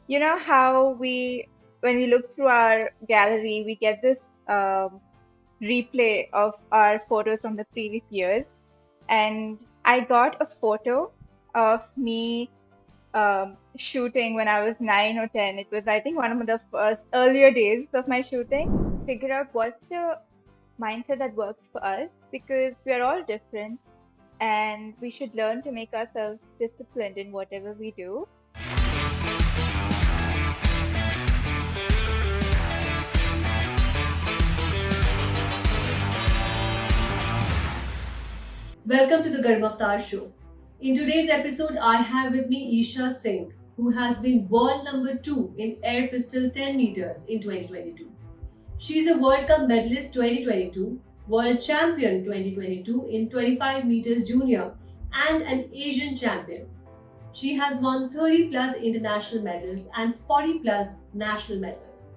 You know how when we look through our gallery, we get this replay of our photos from the previous years. And I got a photo of me shooting when I was 9 or 10. It was, I think, one of the first earlier days of my shooting. Figure out what's the mindset that works for us because we are all different and we should learn to make ourselves disciplined in whatever we do. Welcome to the Garima Avtar show. In today's episode, I have with me Esha Singh, who has been world number 2 in air pistol 10 meters in 2022. She is a World Cup medalist 2022, world champion 2022 in 25 meters junior, and an Asian champion. She has won 30 plus international medals and 40 plus national medals.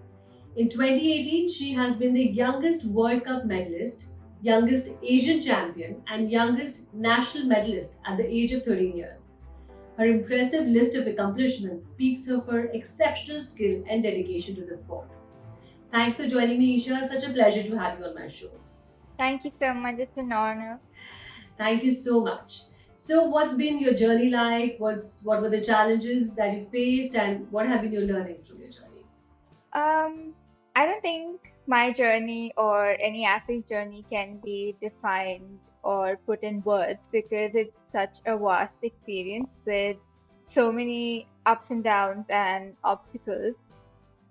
In 2018, she has been the youngest World Cup medalist, youngest Asian champion, and youngest national medalist at the age of 13 years. Her impressive list of accomplishments speaks of her exceptional skill and dedication to the sport. Thanks for joining me, Isha. Such a pleasure to have you on my show. Thank you so much. It's an honor. Thank you so much. So, what's been your journey like? What were the challenges that you faced, and what have been your learnings from your journey? Um, I don't think my journey or any athlete's journey can be defined or put in words because it's such a vast experience with so many ups and downs and obstacles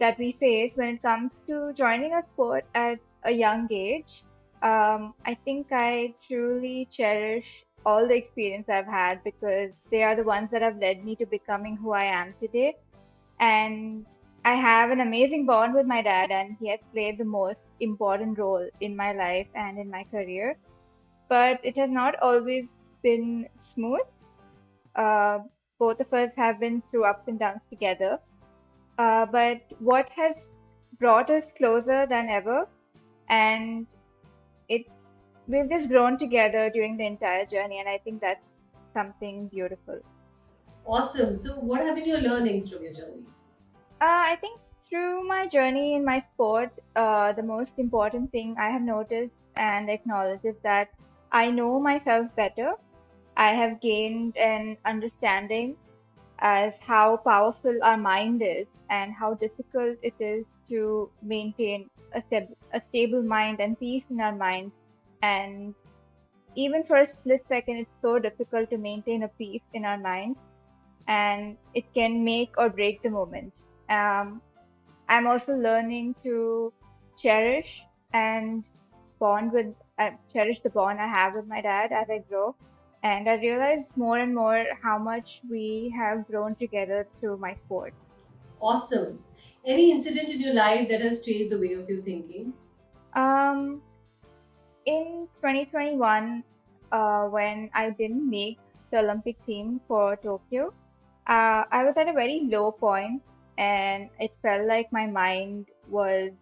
that we face when it comes to joining a sport at a young age. I think I truly cherish all the experience I've had because they are the ones that have led me to becoming who I am today. And I have an amazing bond with my dad, and he has played the most important role in my life and in my career. But it has not always been smooth. Uh, Both of us have been through ups and downs together. But what has brought us closer than ever, and it's we've just grown together during the entire journey, and I think that's something beautiful. Awesome. So, what have been your learnings from your journey? I think through my journey in my sport, the most important thing I have noticed and acknowledged is that I know myself better. I have gained an understanding as how powerful our mind is and how difficult it is to maintain a stable mind and peace in our minds. And even for a split second, it's so difficult to maintain a peace in our minds, and it can make or break the moment. Um, I'm also learning to cherish and bond with cherish the bond I have with my dad as I grow. And I realize more and more how much we have grown together through my sport. Awesome. Any incident in your life that has changed the way of your thinking? Um, in 2021, when I didn't make the Olympic team for Tokyo, I was at a very low point, and it felt like my mind was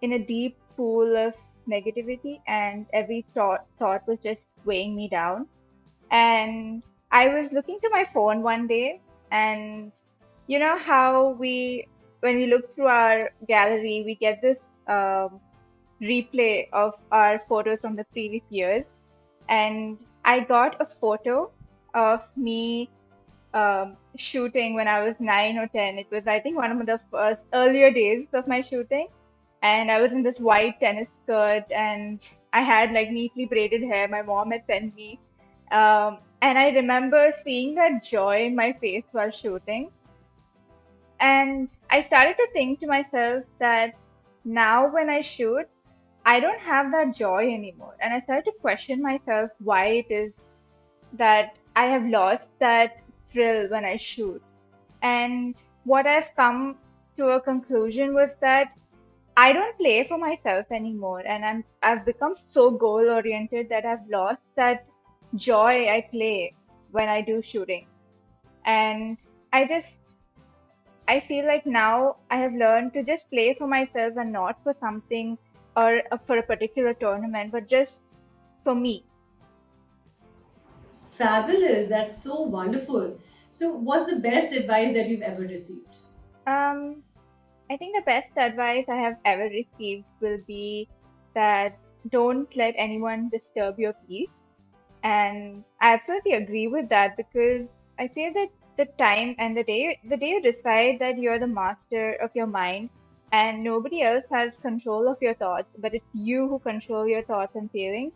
in a deep pool of negativity, and every thought was just weighing me down. And I was looking through my phone one day, and you know how when we look through our gallery, we get this replay of our photos from the previous years. And I got a photo of me shooting when I was 9 or 10. It was, I think, one of the first earlier days of my shooting. And I was in this white tennis skirt, and I had like neatly braided hair. My mom had sent me. And I remember seeing that joy in my face while shooting. And I started to think to myself that now when I shoot, I don't have that joy anymore. And I started to question myself why it is that I have lost that thrill when I shoot. And what I've come to a conclusion was that I don't play for myself anymore, and I've become so goal oriented that I've lost that joy I play when I do shooting. And I just I feel like now I have learned to just play for myself and not for something or for a particular tournament, but just for me. Fabulous. That's so wonderful. So, what's the best advice that you've ever received? Um, I think the best advice I have ever received will be that don't let anyone disturb your peace. And I absolutely agree with that because I feel that the time and the day you decide that you're the master of your mind and nobody else has control of your thoughts, but it's you who control your thoughts and feelings,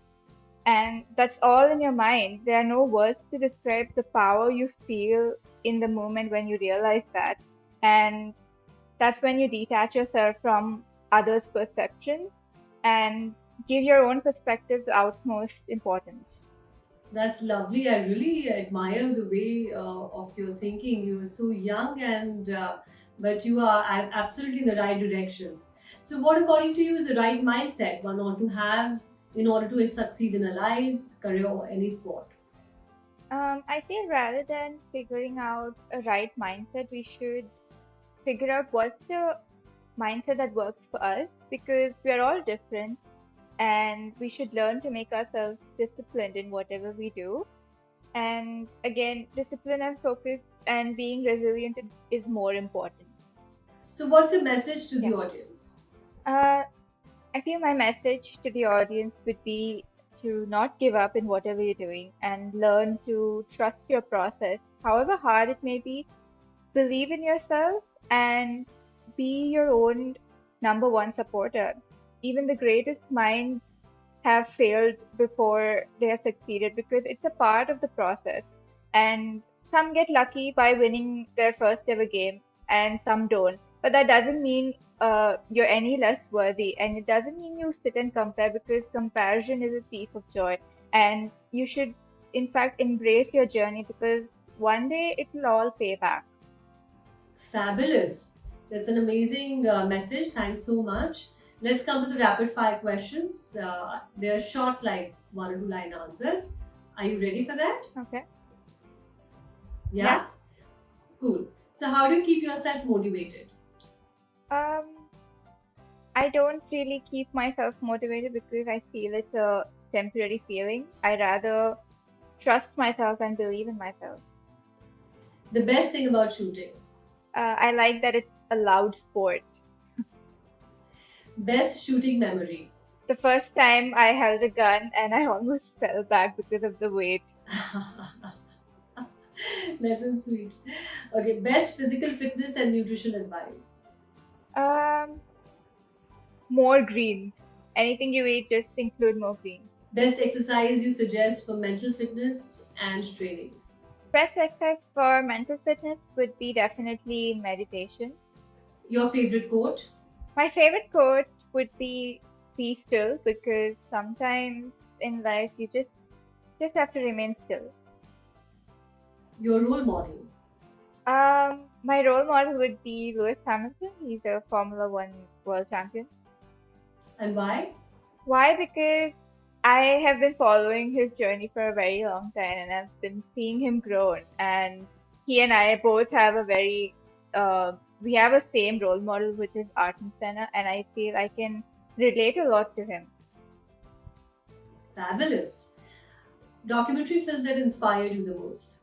and that's all in your mind. There are no words to describe the power you feel in the moment when you realize that. And that's when you detach yourself from others' perceptions and give your own perspective the utmost importance. That's lovely. I really admire the way of your thinking. You are so young, and but you are absolutely in the right direction. So, what according to you is the right mindset one ought to have in order to succeed in our lives, career, or any sport? I feel rather than figuring out a right mindset, we should figure out what's the mindset that works for us because we are all different and we should learn to make ourselves disciplined in whatever we do. And again, discipline and focus and being resilient is more important. So, what's your message to Yeah. the audience? Uh, I feel my message to the audience would be to not give up in whatever you're doing and learn to trust your process, however hard it may be. Believe in yourself and be your own number one supporter. Even the greatest minds have failed before they have succeeded because it's a part of the process. And some get lucky by winning their first ever game, and some don't. But that doesn't mean you're any less worthy, and it doesn't mean you sit and compare because comparison is a thief of joy. And you should, in fact, embrace your journey because one day it will all pay back. Fabulous. That's an amazing message. Thanks so much. Let's come to the rapid fire questions. They're short, like 1 or 2 line answers. Are you ready for that? Okay. Yeah. Yeah? Cool. So, how do you keep yourself motivated? Um, I don't really keep myself motivated because I feel it's a temporary feeling. I rather trust myself and believe in myself. The best thing about shooting. I like that it's a loud sport. Best shooting memory. The first time I held a gun and I almost fell back because of the weight. That's so sweet. Okay, best physical fitness and nutrition advice. Um, More greens. Anything you eat, just include more greens. Best exercise you suggest for mental fitness and training. Best exercise for mental fitness would be definitely meditation. Your favorite quote. My favorite quote would be still because sometimes in life you just have to remain still. Your role model. My role model would be Lewis Hamilton. He's a Formula One world champion. And why? Why? Because I have been following his journey for a very long time and I've been seeing him grow. And he and I both have we have a same role model, which is Ayrton Senna, and I feel I can relate a lot to him. Fabulous. Documentary film that inspired you the most.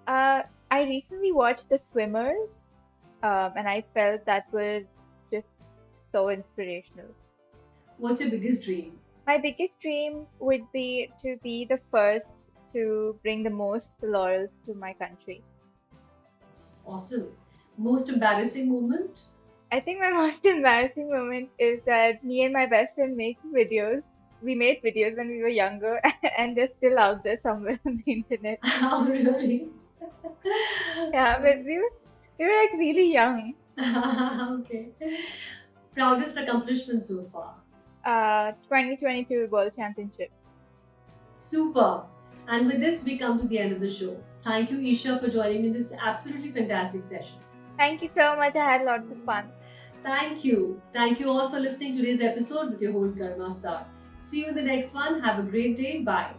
I recently watched The Swimmers, and I felt that was just so inspirational. What's your biggest dream? My biggest dream would be to be the first to bring the most laurels to my country. Awesome. Most embarrassing moment? I think my most embarrassing moment is that me and my best friend making videos. We made videos when we were younger, and they're still out there somewhere on the internet. Oh, really? Yeah, but we were like really young. Okay. Proudest accomplishment so far. 2022 World Championship. Super. And with this, we come to the end of the show. Thank you, Isha, for joining me in this absolutely fantastic session. Thank you so much. I had lots of fun. Thank you. Thank you all for listening to today's episode with your host, Garima Avtar. See you in the next one. Have a great day. Bye.